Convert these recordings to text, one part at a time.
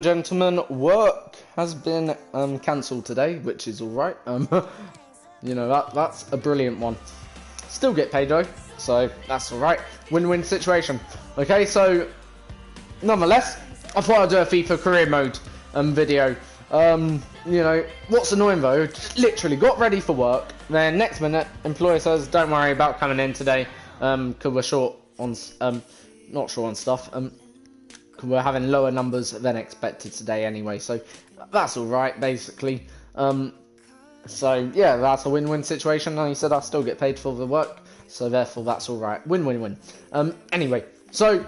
Gentlemen, work has been cancelled today, which is all right. You know, that's a brilliant one. Still get paid though, so that's all right. Win-win situation. Okay, so nonetheless, I thought I'd do a FIFA career mode video. You know, what's annoying though? Literally got ready for work. Then next minute, employer says, "Don't worry about coming in today, because we're short on not short on stuff. We're having lower numbers than expected today anyway, so that's all right, basically. So yeah, that's a win-win situation. Like you said, I still get paid for the work, so therefore that's all right. Win-win-win. Anyway, so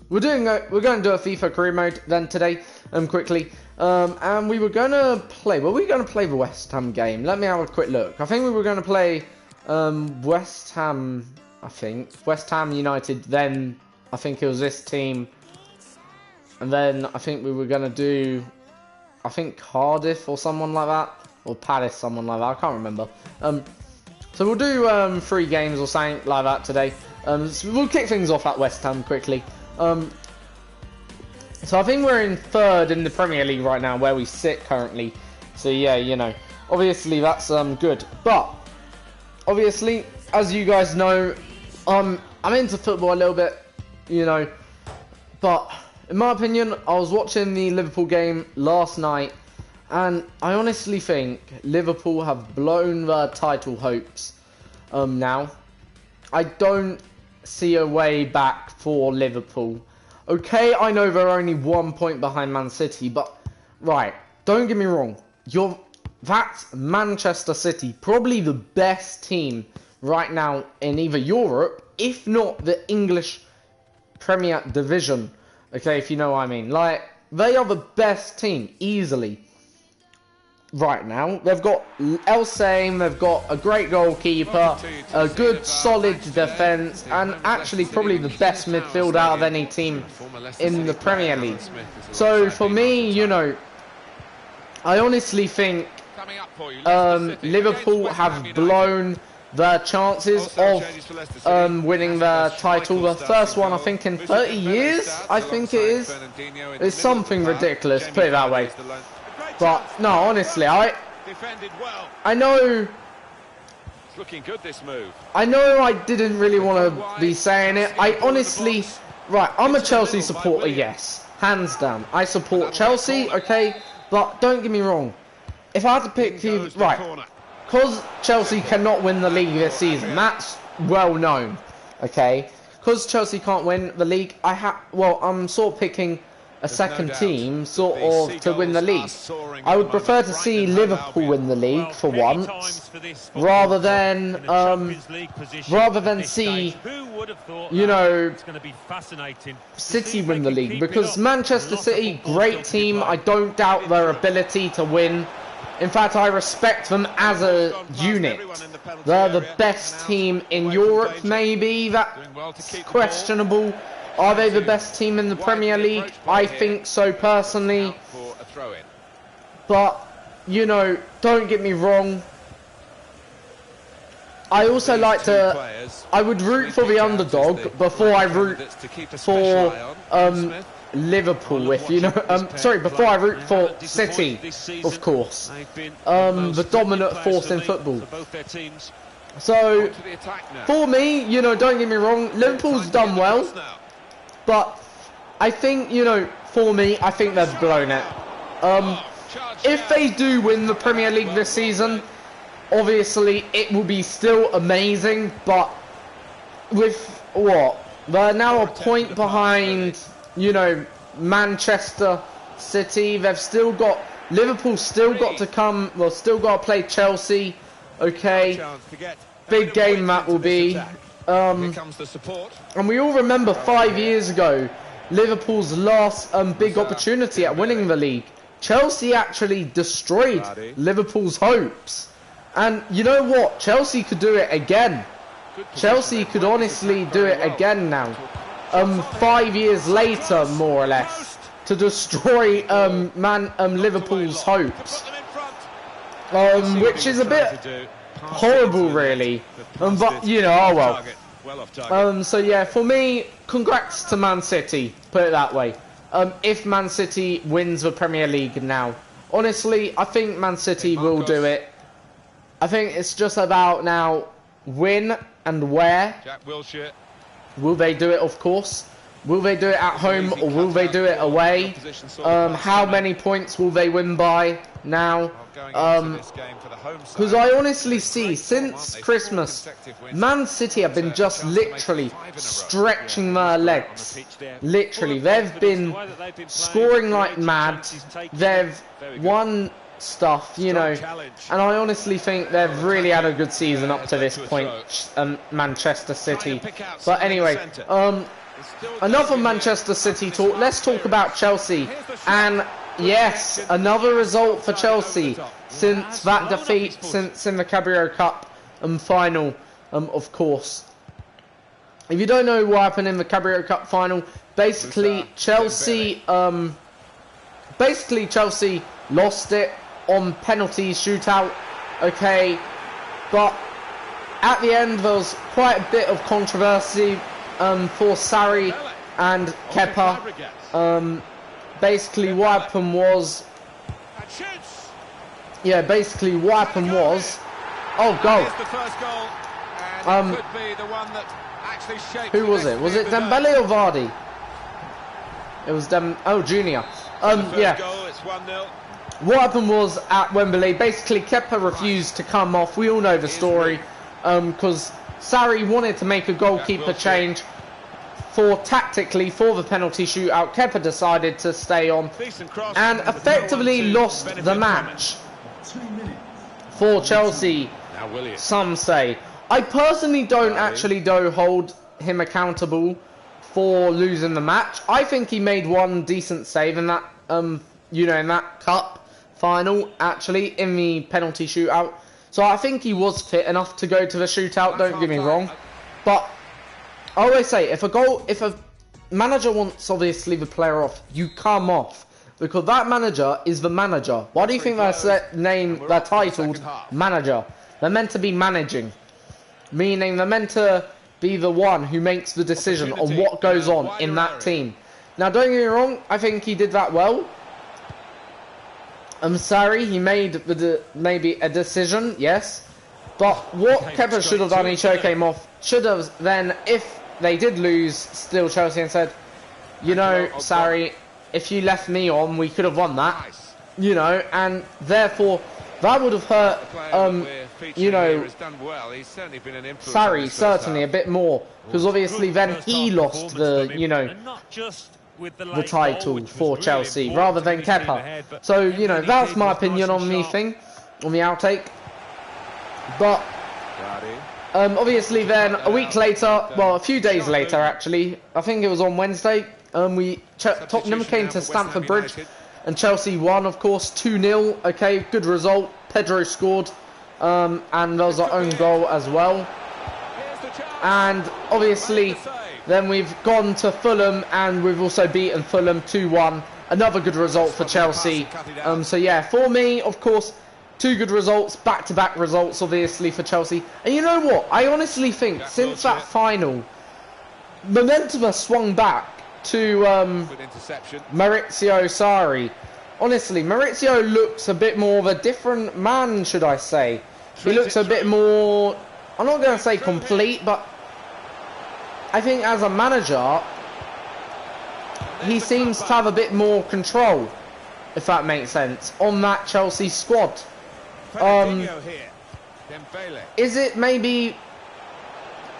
we're going to do a FIFA career mode then today, quickly. And we were going to play. Well, we're going to play the West Ham game. Let me have a quick look. I think we were going to play West Ham. I think West Ham United. Then I think it was this team. And then I think we were going to do, I think Cardiff or someone like that. Or Palace, someone like that. I can't remember. So we'll do 3 games or something like that today. So we'll kick things off at West Ham quickly. So I think we're in 3rd in the Premier League right now, where we sit currently. So yeah, you know, obviously that's good. But, obviously, as you guys know, I'm into football a little bit, you know. But in my opinion, I was watching the Liverpool game last night, and I honestly think Liverpool have blown their title hopes now. I don't see a way back for Liverpool. Okay, I know they're only 1 point behind Man City, but right, don't get me wrong. That's Manchester City, probably the best team right now in either Europe, if not the English Premier Division. Okay, if you know what I mean. Like, they are the best team, easily, right now. They've got El Same, they've got a great goalkeeper, a good, solid defence, and actually probably the best midfield out of any team in the Premier League. So, for me, you know, I honestly think Liverpool have blown their chances of winning the title. The first one, I think, in 30 years, I think it is. It's something ridiculous, put it that way. But, no, honestly, I know... I know I didn't really want to be saying it. I honestly... Right, I'm a Chelsea supporter, yes. Hands down. I support Chelsea, okay? But don't get me wrong. If I had to pick you... Right. Because Chelsea cannot win the league this season, that's well known, okay? Because Chelsea can't win the league, I'm sort of picking a second team, sort of, to win the league. I would prefer to see Liverpool win the league for once, rather than see, you know, City win the league. Because Manchester City, great team, I don't doubt their ability to win. In fact, I respect them as a unit. They're the best team in Europe, maybe. That's questionable. Are they the best team in the Premier League? I think so, personally. But, you know, don't get me wrong. I also like to... I would root for the underdog before I root for... Liverpool, if you know, sorry, before I root for City, of course, the dominant force in football. So, for me, you know, don't get me wrong, Liverpool's done well, but I think, you know, for me, I think they've blown it. If they do win the Premier League this season, obviously, it will be still amazing, but with what? They're now a point behind... You know, Manchester City, they've still got... Liverpool still got to come... Well, still got to play Chelsea. Okay. Big game that will be. And we all remember 5 years ago, Liverpool's last big opportunity at winning the league. Chelsea actually destroyed Liverpool's hopes. And you know what? Chelsea could do it again. Chelsea could honestly do it again now. 5 years later, more or less, to destroy Liverpool's hopes, which is a bit horrible, really. But you know, oh well. So yeah, for me, congrats to Man City. Put it that way. if Man City wins the Premier League now. Honestly, I think Man City will do it. I think it's just about now win and where. Jack Wilshere. Will they do it, of course? Will they do it at home or will they do it away? How many points will they win by now? Because I honestly see, since Christmas, Man City have been just literally stretching their legs. Literally, they've been scoring like mad. They've won stuff, you know, and I honestly think they've really had a good season up to this point, Manchester City. But anyway, enough of Manchester City talk. Let's talk about Chelsea. And yes, another result for Chelsea since that defeat, since in the Carabao Cup final, of course. If you don't know what happened in the Carabao Cup final, basically Chelsea lost it on penalty shootout, okay, but at the end there was quite a bit of controversy for Sarri and Kepa. Basically what happened was, oh, goal. Who was it? Was it Dembele or Vardy? It was Junior. Yeah. What happened was at Wembley, basically Kepa refused to come off. We all know the story, because Sarri wanted to make a goalkeeper change tactically for the penalty shootout. Kepa decided to stay on and effectively lost the match for Chelsea, some say. I personally don't actually hold him accountable for losing the match. I think he made one decent save in that, you know, in that cup final, actually, in the penalty shootout. So I think he was fit enough to go to the shootout, don't get me wrong. But I always say, if a manager wants, obviously, the player off, you come off. Because that manager is the manager. Why do you think they're titled manager? They're meant to be managing. Meaning they're meant to be the one who makes the decision on what goes on in that team. Now, don't get me wrong, I think he did that well. I'm sorry, he made maybe a decision, yes. But what Kepa should have done, he came off, should have then, if they did lose, still Chelsea, and said, you know, sorry, if you left me on, we could have won that. You know, and therefore, that would have hurt, you know, Sarri certainly a bit more. Because obviously then he lost the, you know, the title for Chelsea rather than Kepa. So, you know, that's my opinion on the thing, on the outtake. But obviously then a week later, well, a few days later actually, I think it was on Wednesday, Tottenham came to Stamford Bridge and Chelsea won, of course, 2-0. Okay, good result. Pedro scored, and there was our own goal as well. And obviously then we've gone to Fulham and we've also beaten Fulham 2-1. Another good result for Chelsea. So yeah, for me, of course, two good results, back-to-back results, obviously, for Chelsea. And you know what? I honestly think since that final, momentum has swung back to Maurizio Sarri. Honestly, Maurizio looks a bit more of a different man, should I say. He looks a bit more, I'm not going to say complete, but I think as a manager, he seems to have a bit more control, if that makes sense, on that Chelsea squad. Is it maybe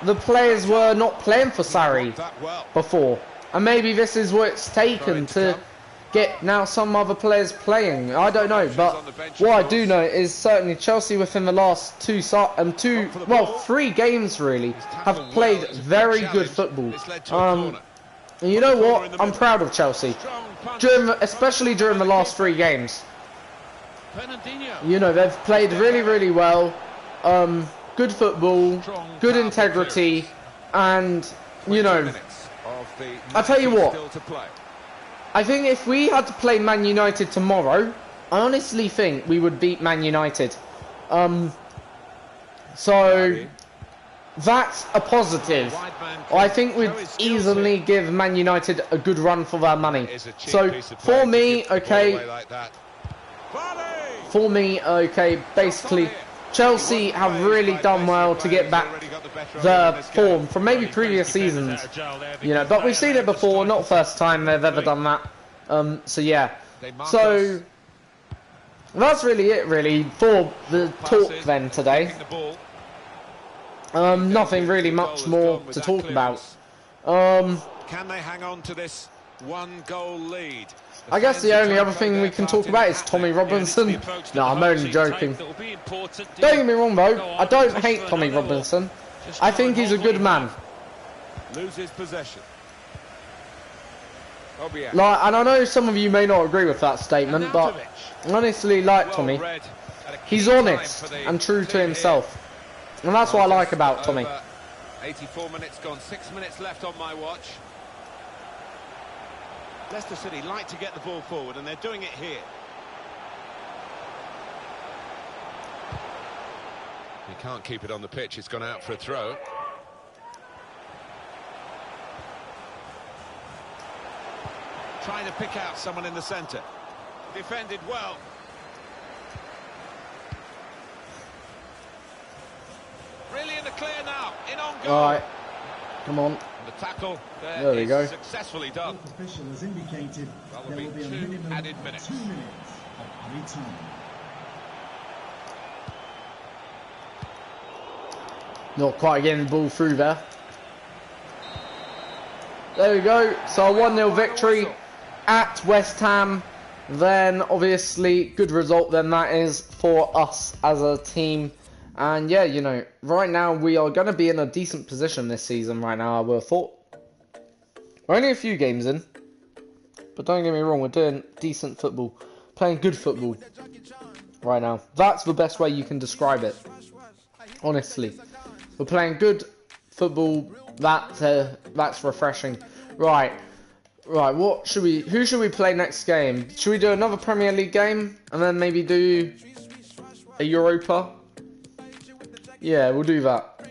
the players were not playing for Sarri before? And maybe this is what it's taken to get now some other players playing. I don't know, but what I do know is certainly Chelsea within the last three games really have played very good football. And you know what? I'm proud of Chelsea, especially during the last 3 games. You know, they've played really, really well. Good football, good integrity, and you know, I tell you what, I think if we had to play Man United tomorrow, I honestly think we would beat Man United. So that's a positive. I think we'd easily give Man United a good run for their money. So for me, okay, basically Chelsea have really done well to get back their form from maybe previous seasons, you know, but we've seen it before, not first time they've ever done that. So yeah, so that's really it really for the talk then today. Nothing really much more to talk about. Can they hang on to this one-goal lead? I guess the only other thing we can talk about is Tommy Robinson. No, I'm only joking. Don't get me wrong though, I don't hate Tommy Robinson. I think he's a good man. Loses possession. Like, and I know some of you may not agree with that statement, but I honestly like Tommy. He's honest and true to himself. And that's what I like about Tommy. 84 minutes gone, 6 minutes left on my watch. Leicester City like to get the ball forward, and they're doing it here. He can't keep it on the pitch, it's gone out for a throw. Trying to pick out someone in the centre. Defended well. Really in the clear now, in on goal. Alright, come on. The tackle there we go. Successfully done. The official has indicated there will be 2 added minutes. 2 minutes of added time. Not quite getting the ball through there. There we go. So a 1-0 victory at West Ham. Then obviously good result then that is for us as a team. And yeah, you know, right now we are going to be in a decent position this season right now, I would have thought. We're only a few games in. But don't get me wrong, we're doing decent football. Playing good football right now. That's the best way you can describe it. Honestly. We're playing good football. That's refreshing. Right. Right, who should we play next game? Should we do another Premier League game? And then maybe do a Europa? Yeah, we'll do that.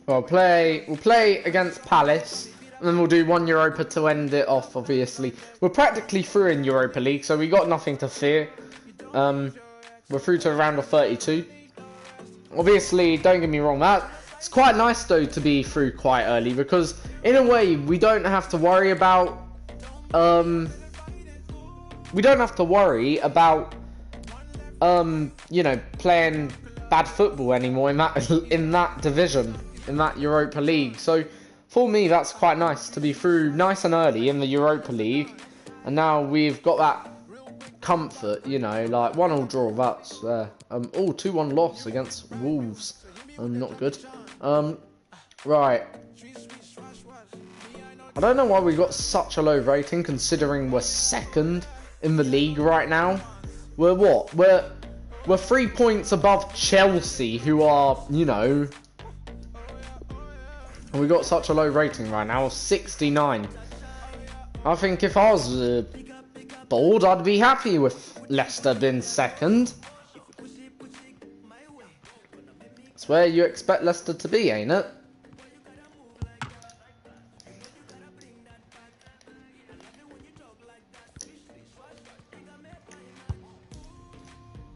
We'll play against Palace, and then we'll do one Europa to end it off, obviously. We're practically through in Europa League, so we got nothing to fear. We're through to a round of 32. Obviously, don't get me wrong, it's quite nice, though, to be through quite early, because, in a way, we don't have to worry about, you know, playing bad football anymore in that division, in that Europa League. So for me, that's quite nice to be through nice and early in the Europa League, and now we've got that comfort, you know, like 1-1 draw. That's 2-1 loss against Wolves. Not good. Right. I don't know why we got such a low rating, considering we're second in the league right now. We're what? We're 3 points above Chelsea, who are, you know... And we got such a low rating right now of 69. I think if I was bored, I'd be happy with Leicester being second. That's where you expect Leicester to be, ain't it?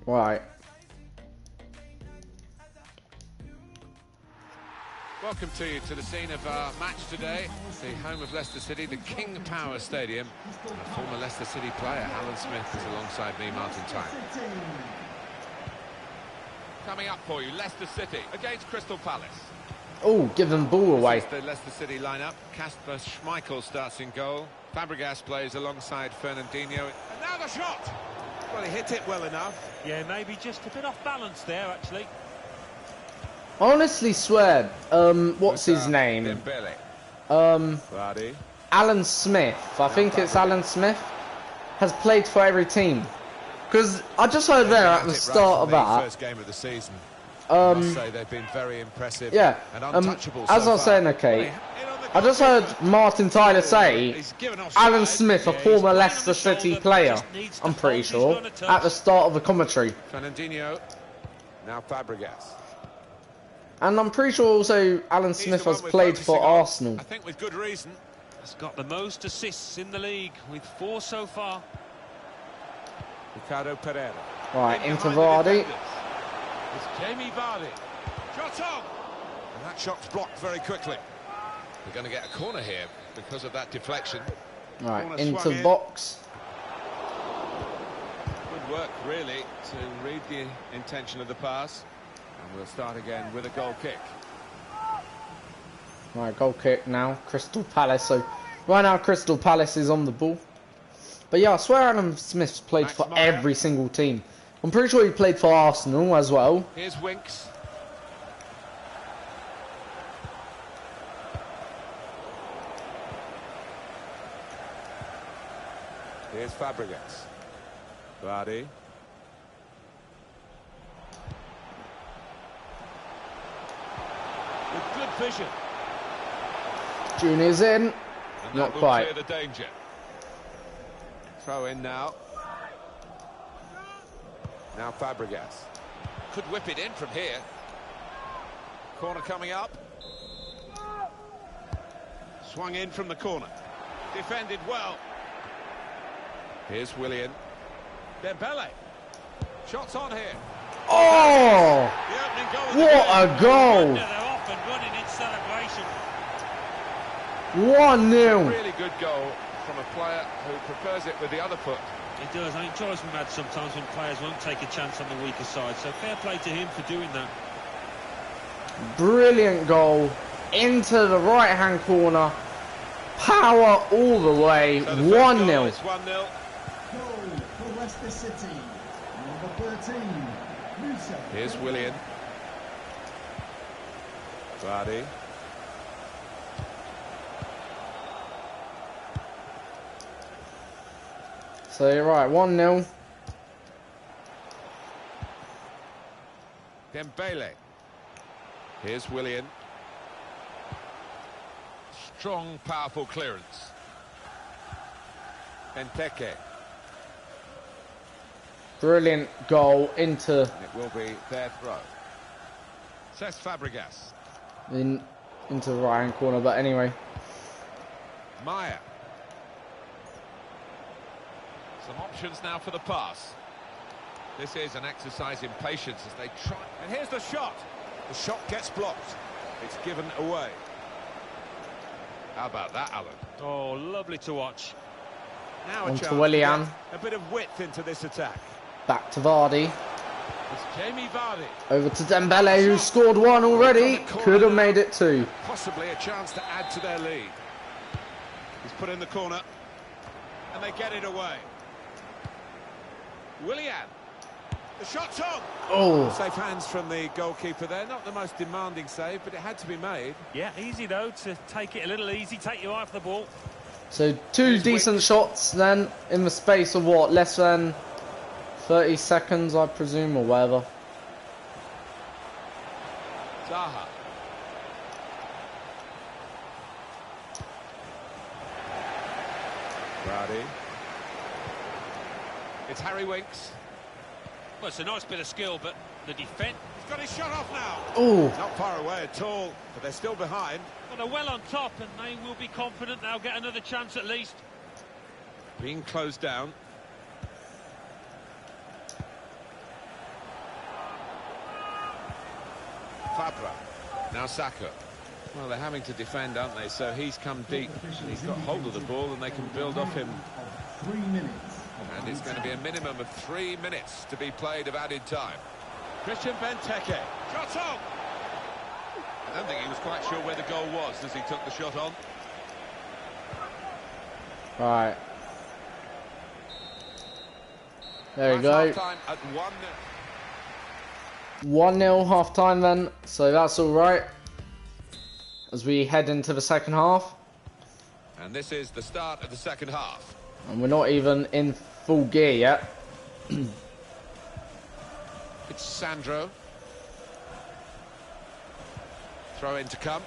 Right. Welcome to the scene of our match today, the home of Leicester City, the King Power Stadium. And a former Leicester City player, Alan Smith, is alongside me, Martin Tyne. Coming up for you, Leicester City against Crystal Palace. Oh, give them ball away. This is the Leicester City lineup. Kasper Schmeichel starts in goal. Fabregas plays alongside Fernandinho. And now the shot! Well, he hit it well enough. Yeah, maybe just a bit off balance there, actually. I honestly swear, what's his name? Alan Smith, I think it's Alan Smith, has played for every team. Because I just heard there at the start of that. First game of the season. I must say they've been very impressive. Yeah, and untouchable as I was saying, okay, I just heard Martin Tyler say Alan Smith, a former Leicester City player, I'm pretty sure, at the start of the commentary. Fernandinho, now Fabregas. And I'm pretty sure also Alan He's Smith the has one we're played for focusing on, Arsenal. I think with good reason. He's got the most assists in the league, with 4 so far. Ricardo Pereira. Right, In into behind the Vardy. defenders. It's Jamie Vardy. Shot on! And that shot's blocked very quickly. We're going to get a corner here because of that deflection. Right, Corner into swung in. box. Good work, really, to read the intention of the pass. And we'll start again with a goal kick. Right, goal kick now. Crystal Palace. So right now Crystal Palace is on the ball. But yeah, I swear Alan Smith's played Max for Meyer. every single team. I'm pretty sure he played for Arsenal as well. Here's Winks. Here's Fabregas. Vardy. With good vision. Junior's in. And Not that will quite. clear the danger. Throw in now. Now Fabregas. Could whip it in from here. Corner coming up. Swung in from the corner. Defended well. Here's Willian. Dembele. Shots on here. Oh! The opening goal of the What game. a goal! They're off and running in celebration. 1-0. Really good goal from a player who prefers it with the other foot. It does. I think it drives me mad sometimes when players won't take a chance on the weaker side. So fair play to him for doing that. Brilliant goal. Into the right-hand corner. Power all the way. So the first goal 1-0. is 1-0. Goal for Leicester City. Number 13, Musa. Here's Willian. Vardy. So you're right, 1-0. Dembele. Here's Willian. Strong, powerful clearance. Benteke. Brilliant goal into And it will be their throw. Cesc Fabregas. into the right-hand corner, but anyway. Meyer. Some options now for the pass. This is an exercise in patience as they try. And here's the shot. The shot gets blocked. It's given away. How about that, Alan? Oh, lovely to watch. Now a On to chance to Willian. get a bit of width into this attack. Back to Vardy. It's Jamie Vardy. Over to Dembele, who scored 1 already. Could have made it 2. Possibly a chance to add to their lead. He's put in the corner. And they get it away. Willian. The shot's on. Oh, Safe hands from the goalkeeper there. Not the most demanding save, but it had to be made. Yeah, easy though to take it a little easy, take your eye off the ball. so 2 decent shots then in the space of what, less than 30 seconds, I presume, or whatever. Zaha. Brady. It's Harry Winks. Well, it's a nice bit of skill, but the defence... He's got his shot off now. Oh, Not far away at all, but they're still behind. Well, they're well on top, and they will be confident they'll get another chance at least. Being closed down. Fabra. Now Saka. Well, they're having to defend, aren't they? So he's come deep. And he's got hold of the ball, and they can build off him. 3 minutes. And it's going to be a minimum of 3 minutes to be played of added time. Christian Benteke. Shot on! I don't think he was quite sure where the goal was as he took the shot on. right. There you That's go. half-time at 1-0. 1-0 half time then, so that's alright. As we head into the second half. And this is the start of the second half. And we're not even in full gear yet. It's Sandro. Throw in to come.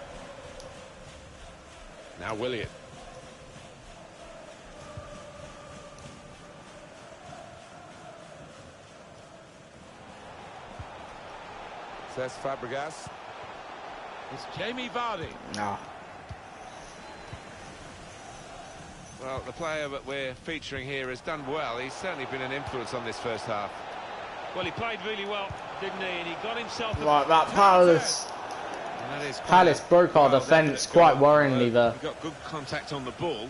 Now Willian. Cesc Fabregas. It's Jamie Vardy. Nah. Well, the player that we're featuring here has done well. He's certainly been an influence on this first half. Well, he played really well, didn't he? And he got himself... Right, that Palace. And that is Palace broke our defence quite worryingly there. He got good contact on the ball.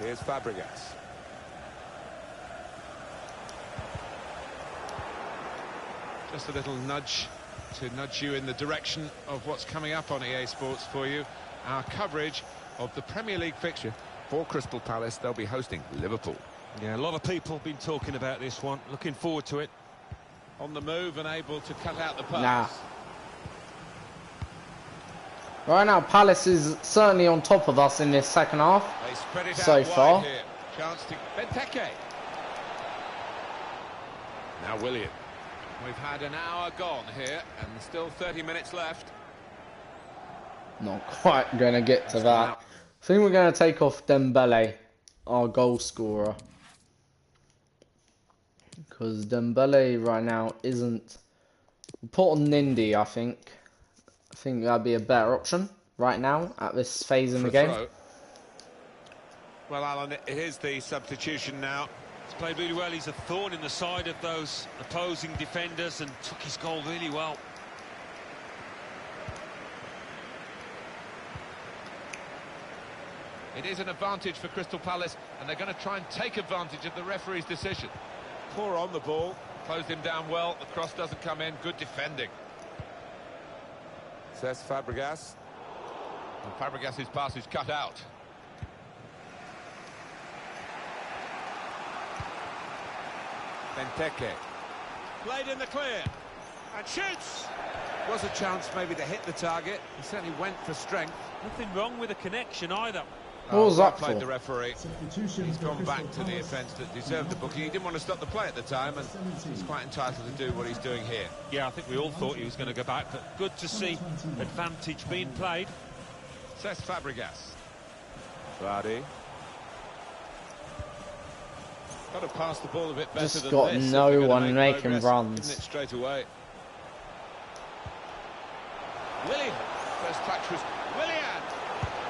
Here's Fabregas. Just a little nudge to nudge you in the direction of what's coming up on EA Sports for you. Our coverage of the Premier League fixture for Crystal Palace. They'll be hosting Liverpool. Yeah, a lot of people have been talking about this one. Looking forward to it. On the move and able to cut out the pass. Nah. Right now, Palace is certainly on top of us in this second half. They spread it So out far. wide here. Chance to Benteke. Now Willian. We've had an hour gone here and still 30 minutes left. Not quite going to get to that. I think we're going to take off Dembele, our goal scorer. Because Dembele right now isn't... We'll put on Nindy, I think. I think that'd be a better option right now at this phase in the game. Throw. Well, Alan, here's the substitution now. He's played really well. He's a thorn in the side of those opposing defenders and took his goal really well. It is an advantage for Crystal Palace, and they're going to try and take advantage of the referee's decision. Poor on the ball, closed him down well, the cross doesn't come in, good defending. Says Fabregas. And Fabregas' pass is cut out. Benteke. Played in the clear. And shoots! Was a chance maybe to hit the target. He certainly went for strength. Nothing wrong with the connection either. What was that Played for? the referee. Substitution He's for gone Crystal back to the Palace. offence that deserved the booking. He didn't want to stop the play at the time, and he's quite entitled to do what he's doing here. Yeah, I think we all thought he was going to go back, but good to see advantage being played. Says Fabregas. Vardy. Got to pass the ball a bit better Just than got this if no we're gonna one make making progress, runs. isn't it, straight away. Willian. First touch was Willian.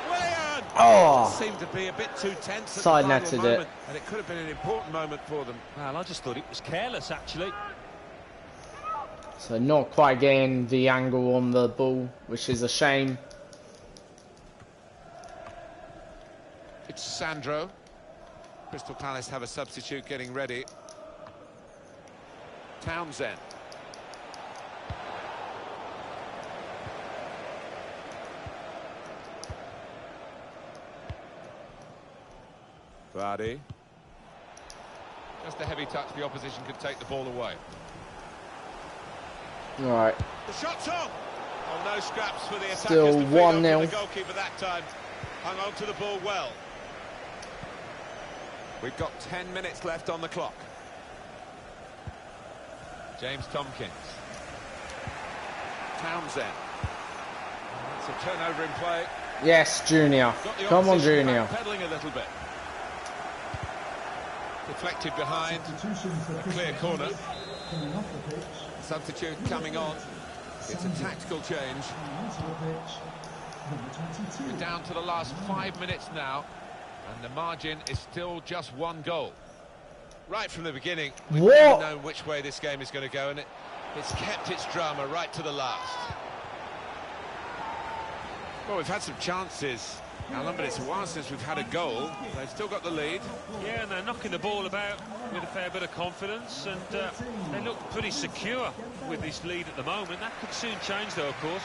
Willian. Oh! Seemed to be a bit too tense at Side the final netted moment, it. and it could have been an important moment for them. Well, I just thought it was careless, actually. So not quite getting the angle on the ball, which is a shame. It's Sandro. Crystal Palace have a substitute getting ready. Townsend. Vardy. Just a heavy touch, the opposition could take the ball away. Alright. The shot's on! Oh, no scraps for the attackers. Still to feed on to 1-0. The goalkeeper that time hung on to the ball well. We've got 10 minutes left on the clock. James Tompkins. Townsend. It's a turnover in play. Yes, Junior. Got the Come on, opposition Junior. backpedaling a little bit. Deflected behind. Substitution for A Crystal clear corner. Palace. Coming off the pitch. Substitute coming on. It's a tactical change. Coming onto the pitch. Number 22. We're down to the last 5 minutes now, and the margin is still just one goal. Right from the beginning, we've What? never known which way this game is going to go, and it's kept its drama right to the last. Well, we've had some chances, Alan, but it's a while since we've had a goal. They've still got the lead. Yeah, and they're knocking the ball about with a fair bit of confidence, and they look pretty secure with this lead at the moment. That could soon change, though, of course.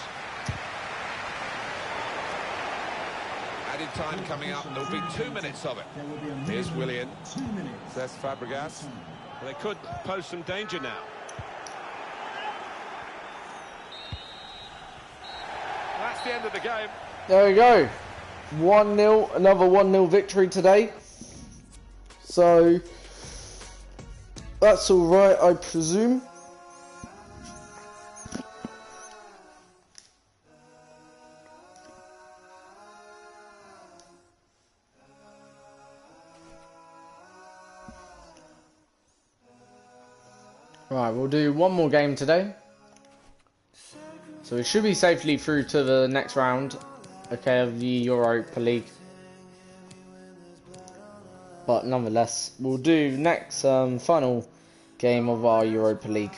Added time coming up, and there'll be 2 minutes of it. There will be a Here's minimum Willian. 2 minutes. Says Fabregas. Well, they could pose some danger now. That's the end of the game. There we go. 1-0, another 1-0 victory today. So, that's alright, I presume. Right, we'll do one more game today. So we should be safely through to the next round, okay, of the Europa League. But nonetheless, we'll do next final game of our Europa League.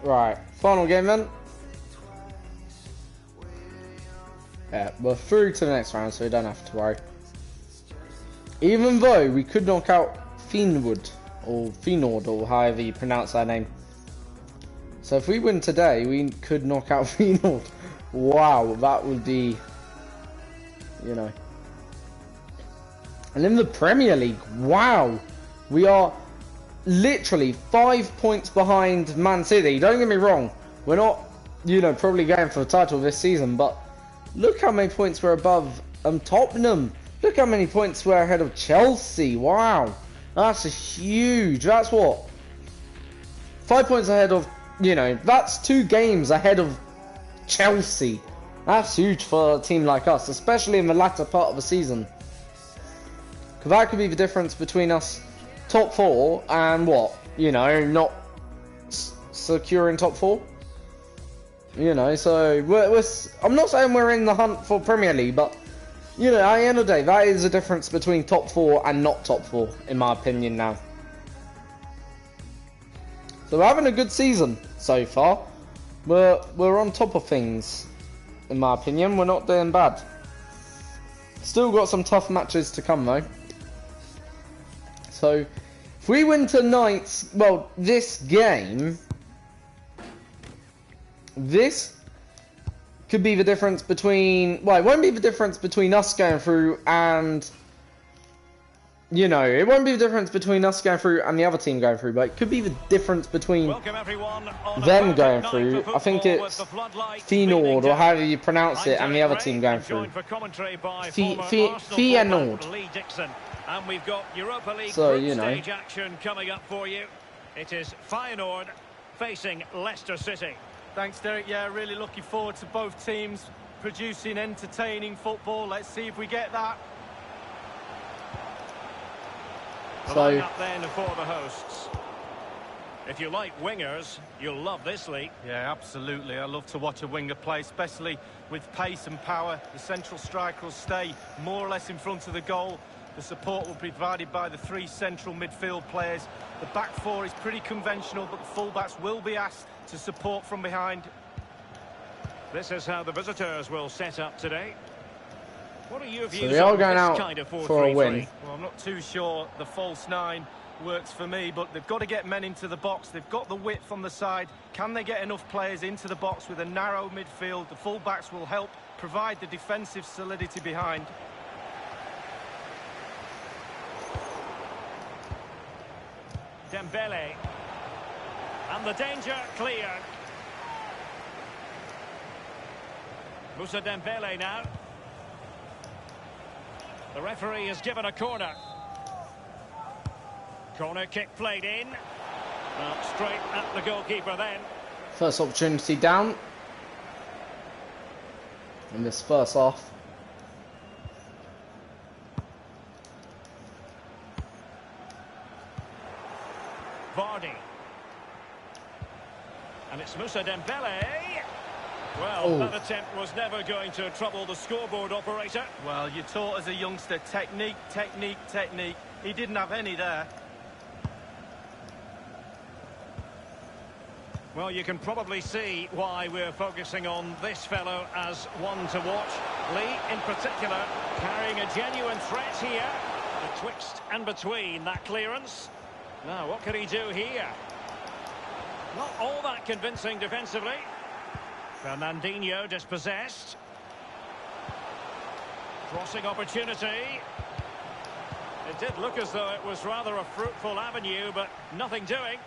Right, final game then. Yeah, we're through to the next round, so we don't have to worry. Even though we could knock out Feyenoord, or however you pronounce that name. So if we win today, we could knock out Feyenoord. Wow, that would be, you know. And in the Premier League, wow, we are literally 5 points behind Man City. Don't get me wrong, we're not, you know, probably going for the title this season, but look how many points we're above Tottenham. Look how many points we're ahead of Chelsea. Wow, that's a huge. That's what, 5 points ahead of, you know, that's 2 games ahead of Chelsea. That's huge for a team like us, especially in the latter part of the season, because that could be the difference between us top 4 and what, you know, not securing top 4. You know, so I'm not saying we're in the hunt for Premier League, but you know, at the end of the day, that is the difference between top 4 and not top 4, in my opinion now. So we're having a good season so far. We're on top of things, in my opinion. We're not doing bad. Still got some tough matches to come though. So if we win tonight's, well, this game, this could be the difference between, well, it won't be the difference between us going through and, you know, it won't be the difference between us going through and the other team going through, but it could be the difference between them going through. I think it's Feyenoord, or however you pronounce it, and the other team going through. Feyenoord. And we've got Europa League so, group you know, stage action coming up for you. It is Feyenoord facing Leicester City. Thanks, Derek. Yeah, really looking forward to both teams producing entertaining football. Let's see if we get that. The lineup then for the hosts. If you like wingers, you'll love this league. Yeah, absolutely. I love to watch a winger play, especially with pace and power. The central striker will stay more or less in front of the goal. The support will be provided by the 3 central midfield players. The back 4 is pretty conventional, but the fullbacks will be asked to support from behind. This is how the visitors will set up today. What are your views so they are on going this out kind of 4-3-3? for a win. Well, I'm not too sure the false 9 works for me, but they've got to get men into the box. They've got the width on the side. Can they get enough players into the box with a narrow midfield? The fullbacks will help provide the defensive solidity behind. Dembele. And the danger cleared. Moussa Dembele now. The referee has given a corner. Corner kick played in. Straight at the goalkeeper then. First opportunity down in this first half. Vardy. And it's Moussa Dembele. Well, that attempt was never going to trouble the scoreboard operator. Well, you're taught as a youngster, technique, technique, technique. He didn't have any there. Well, you can probably see why we're focusing on this fellow as one to watch. Lee, in particular, carrying a genuine threat here. Betwixt and between that clearance. Now, what can he do here? Not all that convincing defensively. Fernandinho dispossessed. Crossing opportunity. It did look as though it was rather a fruitful avenue, but nothing doing.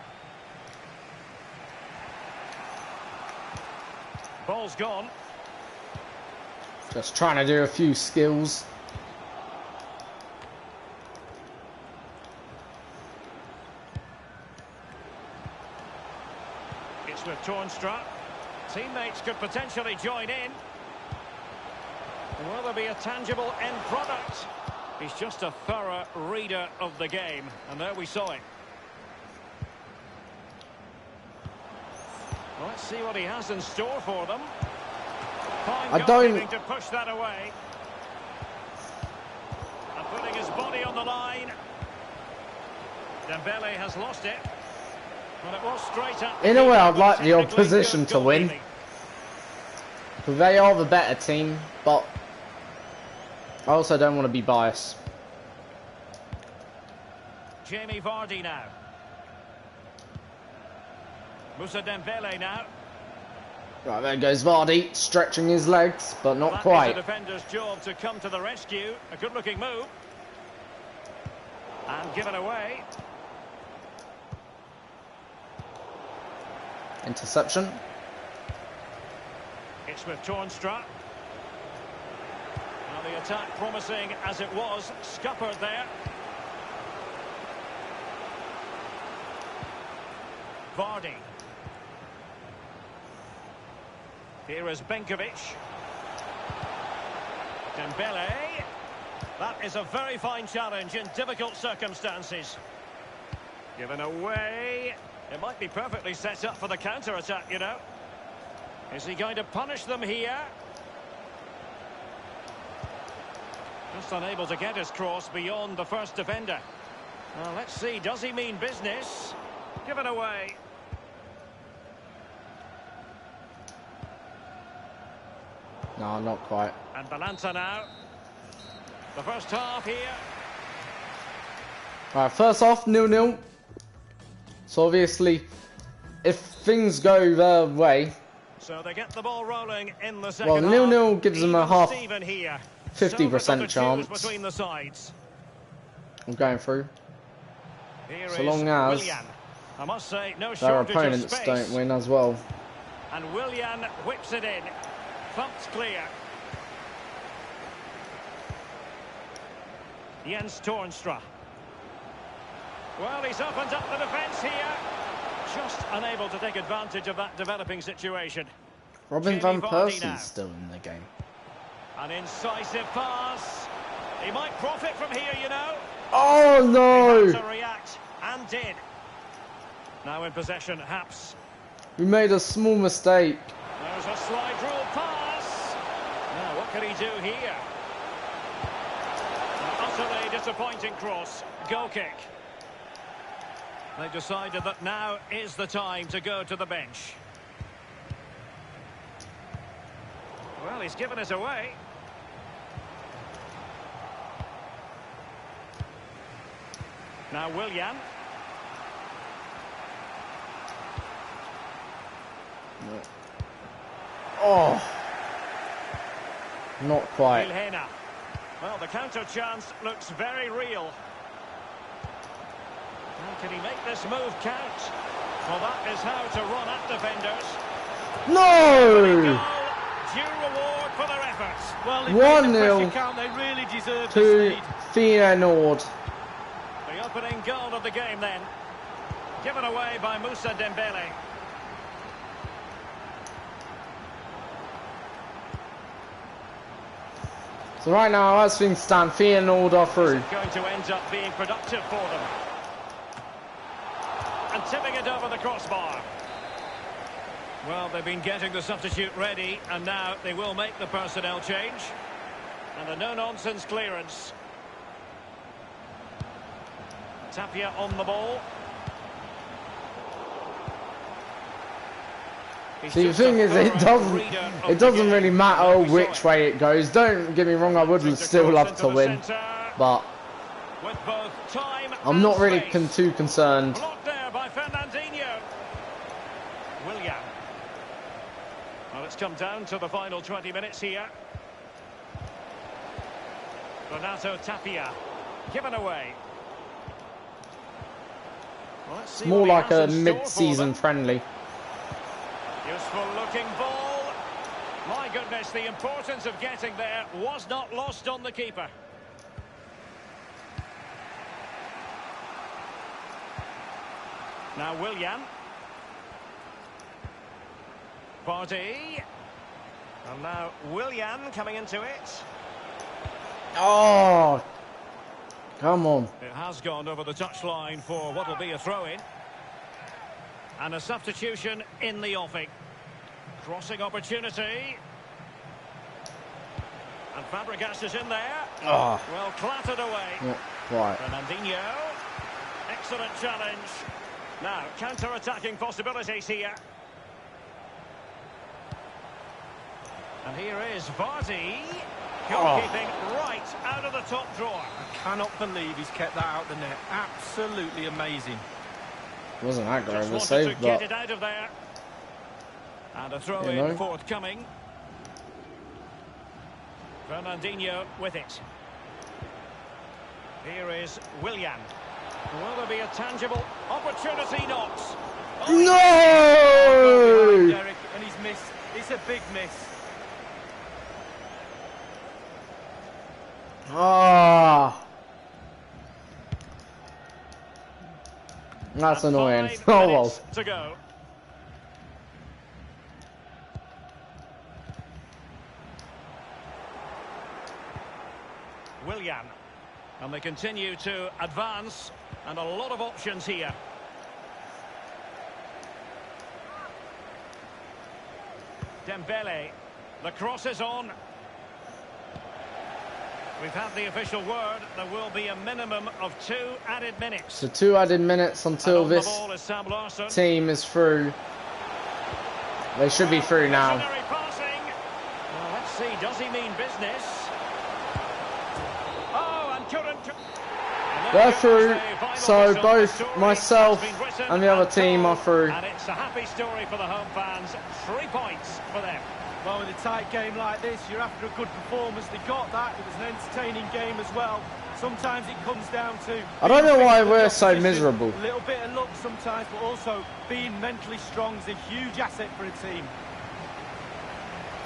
Ball's gone. Just trying to do a few skills. It's with Toornstra. Teammates could potentially join in. Will there be a tangible end product? He's just a thorough reader of the game, and there we saw it. Well, let's see what he has in store for them. Fine goalkeeping to push that away. And putting his body on the line. Dembele has lost it. But it was straight up. In a way, I'd like the opposition to win. They are the better team, but I also don't want to be biased. Jamie Vardy now. Moussa Dembele now. Right, there goes Vardy, stretching his legs, but not That quite. is the defender's job to come to the rescue. A good-looking move. And given away. Interception. It's with Toornstra. Now the attack promising as it was. Scuppered there. Vardy. Here is Benkovic. Dembele. That is a very fine challenge in difficult circumstances. Given away. It might be perfectly set up for the counter-attack, you know. Is he going to punish them here? Just unable to get his cross beyond the first defender. Well, let's see, does he mean business? Given away. No, not quite. And Balanta now. The first half here. Alright, first off, 0-0. So obviously, if things go their way, so they get the ball rolling in the second half. 0-0 gives them a half Steven here. 50% chance between the sides. of going through. Here So long as Willian. I must say, no their shortage of opponents space. don't win as well. And Willian whips it in. Thumped clear. Jens Toornstra. Well, he's opened up the defence here. Just unable to take advantage of that developing situation. Robin Jamie van Vardy now. Persie's still in the game. An incisive pass. He might profit from here, you know. Oh He had no! to react, and did. Now in possession, Haps. We made a small mistake. There's a slide rule pass. Now, what can he do here? An utterly disappointing cross. Goal kick. They've decided that now is the time to go to the bench. Well, he's given it away. Now Willian. No. Oh, not quite. Vilhena. Well, the counter chance looks very real. Now, can he make this move count? Well, that is how to run at defenders. No! Due reward for their efforts. Well, 1-0 count, they really deserve to this lead. Feyenoord. The opening goal of the game then. Given away by Moussa Dembele. So right now, as things stand, Feyenoord are through. Going to end up being productive for them. And tipping it over the crossbar. Well, they've been getting the substitute ready, and now they will make the personnel change. And a no-nonsense clearance. Tapia on the ball. He's See, the just a thing is, thorough reader of it the doesn't game. really matter And we saw which it. way it goes. Don't get me wrong, I would still love to win, but With both time I'm and not really space. too concerned. Blocked there by Fernandinho. Willian. Well, it's come down to the final 20 minutes here. Renato Tapia. Given away. Well, let's see It's more what he like has a in store for mid-season them. friendly. Useful looking ball. My goodness, the importance of getting there was not lost on the keeper. Now Willian. Vardy. And now Willian coming into it. Oh, come on. It has gone over the touchline for what will be a throw-in. And a substitution in the offing. Crossing opportunity. And Fabregas is in there. Oh, Well, clattered away. not quite. Fernandinho. Excellent challenge. Now, counter-attacking possibilities here. And here is Vardy. Goalkeeping right out of the top drawer. I cannot believe he's kept that out of the net. Absolutely amazing. Wasn't that great Just of a wanted to save, get but it out of there. And a throw-in You know. forthcoming. Fernandinho with it. Here is Willian. Will there be a tangible opportunity? Not. no! Derek, and he's missed. It's a big miss. Ah, that's And annoying. 5 Oh well. minutes to go. Willian. And they continue to advance. And a lot of options here. Dembele. The cross is on. We've had the official word. There will be a minimum of 2 added minutes. So 2 added minutes until And on the this ball is Sam Larsson. team is through. They should be through now. Visionary passing. Well, let's see. Does he mean business? Oh, and couldn't. They're through, so both myself and the other team are through. And it's a happy story for the home fans. 3 points for them. Well, with a tight game like this, you're after a good performance. They got that. It was an entertaining game as well. Sometimes it comes down to... I don't know why being we're the so opposition. miserable. A little bit of luck sometimes, but also being mentally strong is a huge asset for a team.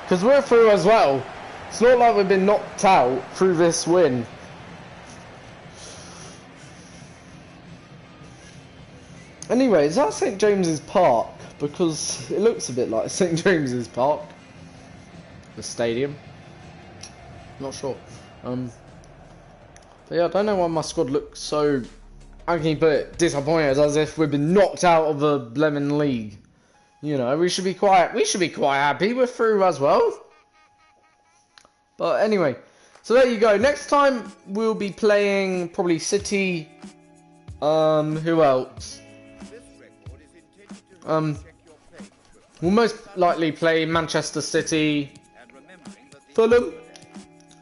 Because we're through as well. It's not like we've been knocked out through this win. Anyway, is that St James's Park? Because it looks a bit like St James's Park. The stadium. Not sure. But yeah, I don't know why my squad looks so, I can put it, disappointed, as if we've been knocked out of the Blemon League. You know, we should be quite happy. We're through as well. But anyway, so there you go. Next time we'll be playing probably City. Who else? We'll most likely play Manchester City, Fulham,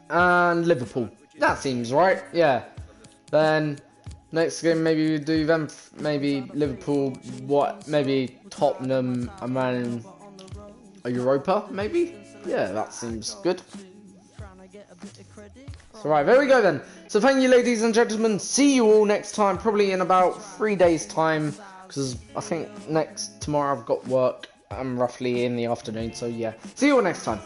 and Liverpool. That seems right. Yeah. Then next game maybe we do them. Maybe Liverpool. Maybe Tottenham, and then a Europa. Maybe. Yeah, that seems good. So right, there we go then. So thank you, ladies and gentlemen. See you all next time, probably in about 3 days' time, because I think tomorrow I've got work. I'm roughly in the afternoon, so yeah. See you all next time.